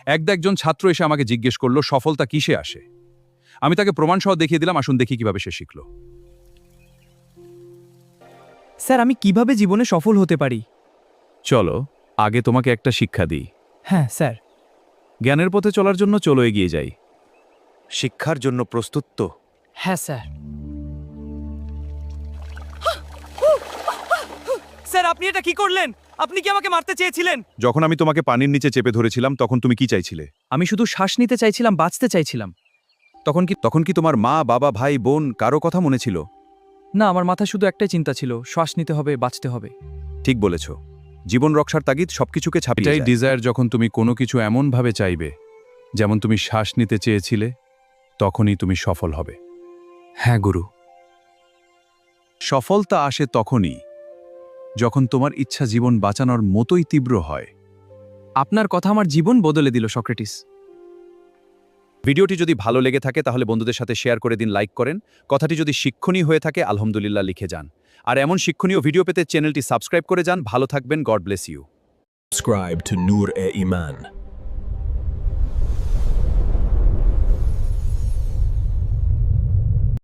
একজন ছাত্র এসে আমাকে জিজ্ঞেস করলো সফলতা কিসে আসে। আমি তাকে প্রমাণসহ দেখিয়ে দিলাম, আসুন দেখি কিভাবে সে শিখল। স্যার, আমি কিভাবে জীবনে সফল হতে পারি? চলো আগে তোমাকে একটা শিক্ষা দিই। হ্যাঁ স্যার। জ্ঞানের পথে চলার জন্য চলো এগিয়ে যাই। শিক্ষার জন্য প্রস্তুত তো? হ্যাঁ স্যার। স্যার, আপনি এটা কি করলেন? আপনি কি আমাকে মারতে চেয়েছিলেন? যখন আমি তোমাকে পানির নিচে চেপে ধরেছিলাম তখন তুমি কি চাইছিলে? আমি শুধু শ্বাস নিতে চাইছিলাম, বাঁচতে চাইছিলাম। তখন কি তোমার মা, বাবা, ভাই, বোন কারো কথা মনে ছিল? না, আমার মাথায় শুধু একটাই চিন্তা ছিল, শ্বাস নিতে হবে, বাঁচতে হবে। ঠিক বলেছ, জীবন রক্ষার তাগিদ সবকিছুকে ছাপিয়ে যায়। এটাই ডিজায়ার, যখন তুমি কোনো কিছু এমনভাবে চাইবে যেমন তুমি শ্বাস নিতে চেয়েছিলে, তখনই তুমি সফল হবে। হ্যাঁ গুরু। সফলতা আসে তখনই যখন তোমার ইচ্ছা জীবন বাঁচানোর মতোই তীব্র হয়। আপনার কথা আমার জীবন বদলে দিল সক্রেটিস। ভিডিওটি যদি ভালো লেগে থাকে তাহলে বন্ধুদের সাথে শেয়ার করে দিন, লাইক করেন। কথাটি যদি শিক্ষণীয় হয়ে থাকে আলহামদুলিল্লাহ লিখে যান। আর এমন শিক্ষণীয় ভিডিও পেতে চ্যানেলটি সাবস্ক্রাইব করে যান। ভালো থাকবেন, god bless you. Subscribe to Noor-e-Iman.